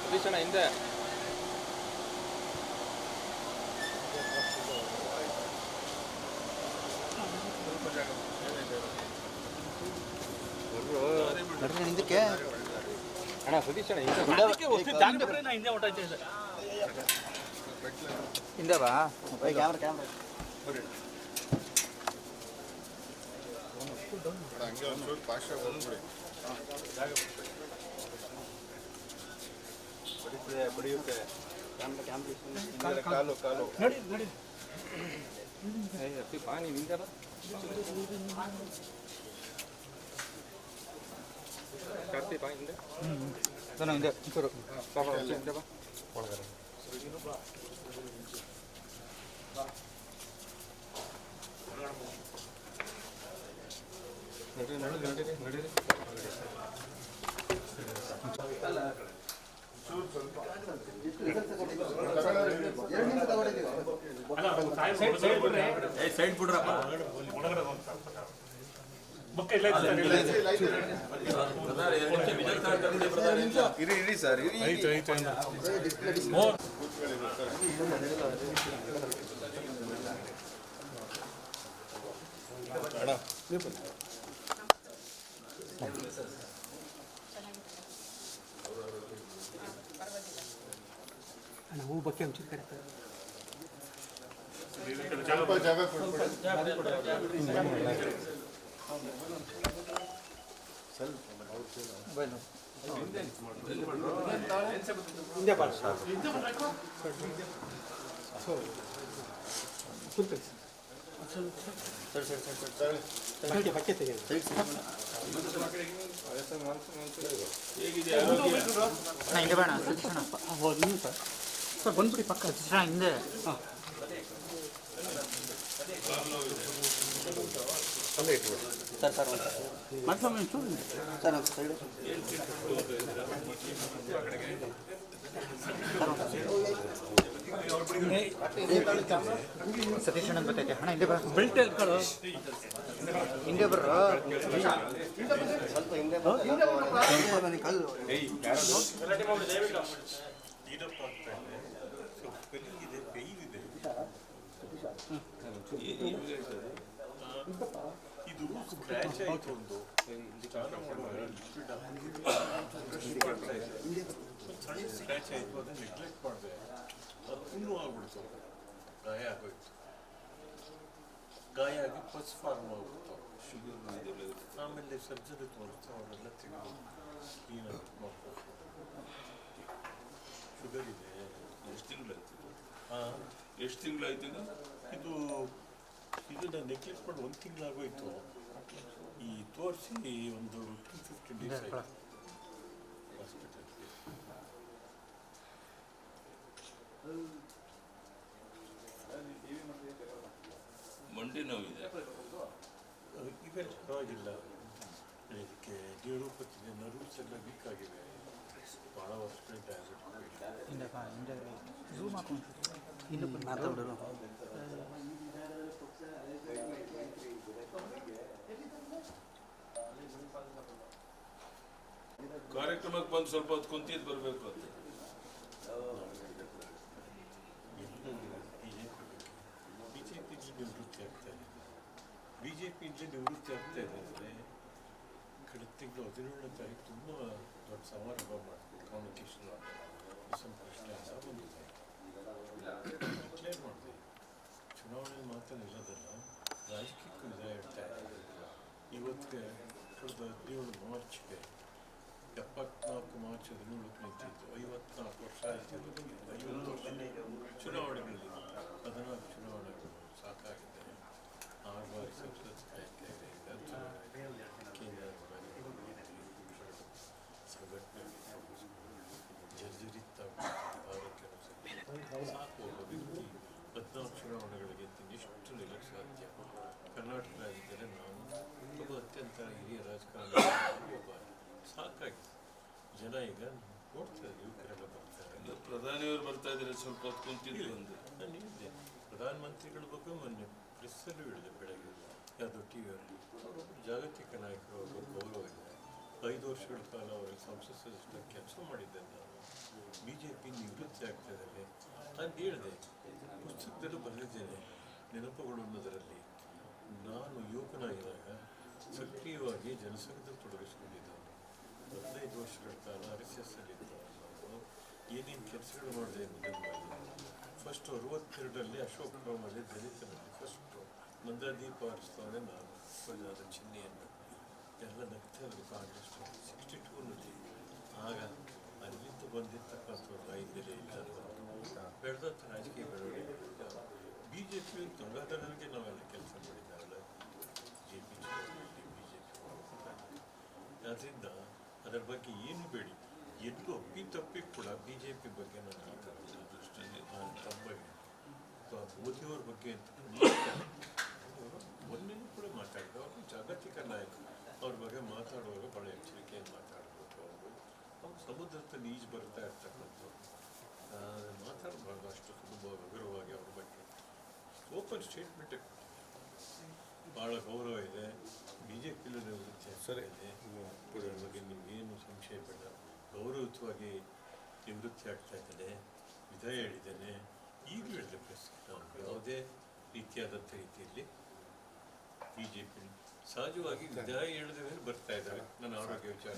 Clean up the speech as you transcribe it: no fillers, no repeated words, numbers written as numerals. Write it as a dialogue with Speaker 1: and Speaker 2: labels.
Speaker 1: ಸತೀಶಣ್ಣ ಹಿಂದೆ
Speaker 2: ಹಿಂದಕ್ಕೆ
Speaker 1: ಅಣ್ಣ ಸತೀಶಣ್ಣ
Speaker 2: ಹಿಂದೆ ಬಾ ಕ್ಯಾಮ್ರಾ ಕ್ಯಾಮ್ರಾ
Speaker 3: ಹಂಗೆ ಒಂದು ಸ್ವಲ್ಪ ಪಾಶ ಬಂದ್ಬಿಡಿ ಬಡಿಯುತ್ತೆ
Speaker 2: ಕ್ಯಾಮ್ರಾ ಕ್ಯಾಮ್ರಾ
Speaker 3: ಕಾಲು ಕಾಲು
Speaker 1: ನೋಡಿ ನೋಡಿ ಬಾ ನೀನು ಹಿಂದೆ ಬಾ ಕಾರ್ತಿ ಬಾ ಹಿಂದೆ
Speaker 2: ಹಿಂದೆ ಚೂರು
Speaker 1: ಹಿಂದೆ ಬಾ ಒಳಗಡೆ ನಡೀರಿ ನಡೀರಿ
Speaker 4: ಸೈಡ್ ಬಿಡ್ರಪ್ಪ
Speaker 3: ಇರಿ ಸರ್
Speaker 2: ಹೂ ಬಕ್ಕೆ ಒಂಚೂರು ಕಡೆ
Speaker 3: ಸ್ವಲ್ಪ ಜಾಗ ಕೊಡ್ಬಿಡಿ
Speaker 2: ಹಿಂದೆ ಬಾ ಬಕ್ಕೆ ತೆಗೆದು ಹಿಂದೆ ಬೇಡ ಹೌದು ಸರ್ ಸರ್ ಬಂದ್ಬಿಡಿ ಪಕ್ಕ ಹಿಂದೆ ಹಾಂ ಸರ್ ಸರ್ ಮತ್ತೆ ಚೂರು ಸರ್ ಸೈಡ್ ಸತೀಶ್ ಅಣ್ಣ ಬರ್ತೈತೆ ಹಣ ಹಿಂದೆ ಬರ ಬೆಲ್ಟ್ ಎಲ್ಕೊಳ್ಳೋ ಹಿಂದೆ ಬರ್ರ ಸ್ವಲ್ಪ ಹಿಂದೆ ಬನ್ನಿ ಕಲ್ಲು
Speaker 4: ಇದು ಸ್ಕ್ರ್ಯಾಚ್ ಆಯಿತು ಒಂದು ಸಣ್ಣ ಸ್ಕ್ರ್ಯಾಚ್ ಆಯಿತು ಅದನ್ನು ನೆಗ್ಲೆಕ್ಟ್ ಮಾಡಿದೆ ಅದು ಹುಣ್ಣು ಆಗ್ಬಿಡ್ತು ಗಾಯ ಆಗೋಯ್ತು ಗಾಯ ಆಗಿ ಫಸ್ಟ್ ಫಾರ್ಮ್ ಆಗ್ಬಿಡ್ತು ಆಮೇಲೆ ಸರ್ಜರಿ ತೋರಿಸ್ತು ಅವರೆಲ್ಲ ತೆಗೆದು ಕ್ಲೀನಾಗಿ ಮಾಡ್ಬೇಕು ಶುಗರ್ ಇದೆ ಎಷ್ಟು ತಿಂಗಳಾಯ್ತು ಹಾಂ ಎಷ್ಟು ತಿಂಗಳಾಯ್ತು ಇದು ಇದನ್ನ ನೆಗ್ಲೆಕ್ಟ್ ಮಾಡಿ 1 ತಿಂಗಳಾಗೋಯ್ತು ಈ ತೋರಿಸಿ ಒಂದು 15 ಡೇಸ್ ಆಯಿತು ಹಾಸ್ಪಿಟಲ್ಗೆ
Speaker 5: ಮಂಡಿ ನೋವಿದೆ
Speaker 4: ಇವೆಲ್ಲ ಪರವಾಗಿಲ್ಲ ಇದಕ್ಕೆ ನ್ಯೂರೋಪತಿ ನರ್ವ್ಸ್ ಎಲ್ಲ ವೀಕ್ ಆಗಿವೆ ಭಾಳ ವರ್ಷಗಳ
Speaker 5: ಕಾರ್ಯಕ್ರಮಕ್ಕೆ ಬಂದು ಸ್ವಲ್ಪ ಹೊತ್ತು ಕುಂತಿದ್ದು ಬರಬೇಕು ಅಂತ
Speaker 4: ಬಿಜೆಪಿಯಿಂದ ನಿವೃತ್ತಿ ಆಗ್ತಾ ಇದೆ ಅಂದರೆ ಕಳೆದ ತಿಂಗಳು 17ನೇ ತಾರೀಕು ತುಂಬ ದೊಡ್ಡ ಸಮಾರಂಭ ಮಾಡಿದ್ರು ಕಾನ್ವೊಕೇಶನ್ ಡಿಸೆಂಬರ್ ಅಷ್ಟೇ ಬಂದಿದೆ ಡಿಕ್ಲೇರ್ ಮಾಡಿದೆ ಚುನಾವಣೆ ಮಾತ್ರ ಇರೋದಲ್ಲ ರಾಜಕೀಯಕ್ಕೂ ನಿಜ ಹೇಳ್ತಾ ಇದ್ದಾರೆ ಇವತ್ತಿಗೆ ಕಳೆದ 17 ಮಾರ್ಚ್ಗೆ 74 ಮಾರ್ಚ್ 17ಕ್ಕೆ ನಿಂತಿದ್ದು 54 ವರ್ಷ ಆಯಿತು 50 ವರ್ಷ ಚುನಾವಣೆಗಳಲ್ಲಿ 14 ಚುನಾವಣೆಗಳು ಸಾಕಾಗಿದೆ 6 ಬಾರಿ ಸಂಸತ್ ಕಾಯ್ತಾ ಇದೆ ಕೇಂದ್ರ ಸಂಘಟನೆ ಜರ್ಜರಿತ ಸಾಕು ಹೋಗೋದು 14 ಚುನಾವಣೆಗಳಿಗೆ ಎಷ್ಟು ನಿಲ್ಲಕ್ಕೆ ಸಾಧ್ಯ ಕರ್ನಾಟಕ ರಾಜ್ಯದಲ್ಲಿ ನಾವು ಅತ್ಯಂತ ಸಾಕಾಗಿ ಜನ ಈಗ ನೋಡ್ತಾರೆ, ಯುವಕರೆಲ್ಲ ಬರ್ತಾರೆ.
Speaker 5: ಇಲ್ಲ, ಪ್ರಧಾನಿಯವರು ಬರ್ತಾ ಇದ್ದಾರೆ, ಸ್ವಲ್ಪ ಹೊತ್ತು ಕುಂತಿದ್ದು ಬಂದು.
Speaker 4: ನಾನು ಹೇಳಿದೆ ಪ್ರಧಾನಮಂತ್ರಿಗಳ ಬಗ್ಗೆ ಮೊನ್ನೆ ಪ್ರೆಸ್ಸಲ್ಲೂ ಹೇಳಿದೆ ಬೆಳಗ್ಗೆ, ಯಾವುದೋ ಟಿ ವಿಯಲ್ಲಿ. ಅವರೊಬ್ಬರು ಜಾಗತಿಕ ನಾಯಕರು, ಅವರು ಗೌರವ ಇದೆ. 5 ವರ್ಷಗಳ ಕಾಲ ಅವರ ಸಂಸತ್ ಸದಸ್ಯರ ಕೆಲಸ ಮಾಡಿದ್ದೇನೆ ನಾನು. BJP ನಿವೃತ್ತಿ ಆಗ್ತಾ ಇದ್ದಾರೆ ಅಂತ ಹೇಳಿದೆ. ಪುಸ್ತಕದಲ್ಲೂ ಬರೆದಿದ್ದೇನೆ ನೆನಪುಗಳು ಅನ್ನೋದರಲ್ಲಿ. ನಾನು ಯುವಕನಾಗಿದ್ದಾಗ ಸಕ್ರಿಯವಾಗಿ ಜನಸಂಘದಲ್ಲಿ ತೊಡಗಿಸ್ಕೊಂಡಿದ್ದೇನೆ. 15 ವರ್ಷಗಳ ಕಾಲ RSS ಅಲ್ಲಿದ್ದ ನಾನು ಏನೇನು ಕೆಲಸಗಳು ಮಾಡಿದೆ ಎಂಬುದನ್ನು ಫಸ್ಟು 62ರಲ್ಲಿ ಅಶೋಕ್ ರಾಮಲ್ಲಿ ದಲಿತನಲ್ಲಿ ಫಸ್ಟು ಮಂದದೀಪ ಹರಿಸ್ತವನೇ ನಾನು. ಪ್ರಜಾದ ಚಿಹ್ನೆಯನ್ನು ಎಲ್ಲ ನಗ್ತಾಯಿದ್ರು ಕಾಂಗ್ರೆಸ್ 62ನಲ್ಲಿ. ಆಗ ಅಲ್ಲಿಂದ ಬಂದಿರ್ತಕ್ಕಂಥವ್ರು ಐದನೇ ಇಲ್ಲ ಬೆಳೆದಂಥ ರಾಜಕೀಯ ಬೆಳವಣಿಗೆ. BJP ಗಂಗಾಧರನಿಗೆ ನಾವೆಲ್ಲ ಕೆಲಸ ಮಾಡಿದ್ದಾರಲ್ಲ, BJP ಆದ್ದರಿಂದ ಅದರ ಬಗ್ಗೆ ಏನು ಬೇಡಿ. ಎಲ್ಲೂ ಅಪ್ಪಿ ಕೂಡ BJP ಬಗ್ಗೆ ನಾನು ಮಾತಾಡ್ತೀನಿ. ದೃಷ್ಟಿಯಲ್ಲಿ ನಾನು ತಪ್ಪಾಗಿ ಮೋದಿಯವ್ರ ಬಗ್ಗೆ ಅಂತ ಮೊನ್ನೆನೂ ಕೂಡ ಮಾತಾಡಿದ್ರು. ಅವರು ಜಾಗತಿಕ ನಾಯಕರು, ಅವ್ರ ಬಗ್ಗೆ ಮಾತಾಡುವಾಗ ಭಾಳ ಎಚ್ಚರಿಕೆಯನ್ನು ಮಾತಾಡಬೇಕು. ಅವ್ರು ಸಮುದ್ರದಲ್ಲಿ ಈಜು ಬರ್ತಾ ಇರ್ತಕ್ಕಂಥವ್ರು ಮಾತಾಡಬಾರ್ದು ಅಷ್ಟು ಹಗುರವಾಗಿ ಅವ್ರ ಬಗ್ಗೆ. ಓಪನ್ ಸ್ಟೇಟ್ಮೆಂಟ್ ಭಾಳ ಗೌರವ ಇದೆ. BJPಲೂ ನಿವೃತ್ತಿ ಆಗ್ತಾ ಇದೆ. ಅದ್ರ ಬಗ್ಗೆ ನಿಮಗೇನು ಸಂಶಯ ಬೇಡ. ಗೌರವಯುತವಾಗಿ ನಿವೃತ್ತಿ ಆಗ್ತಾ ಇದ್ದೇನೆ, ವಿದಾಯ ಹೇಳಿದ್ದೇನೆ. ಈಗಲೂ ಹೇಳಿದೆ ಪ್ರೆಸ್, ನಾನು ಯಾವುದೇ ರೀತಿಯಾದಂಥ ರೀತಿಯಲ್ಲಿ BJP ಸಹಜವಾಗಿ ವಿದಾಯ ಹೇಳಿದ ಮೇಲೆ ಬರ್ತಾ ಇದ್ದಾರೆ ನನ್ನ ಆರೋಗ್ಯ ವಿಚಾರ.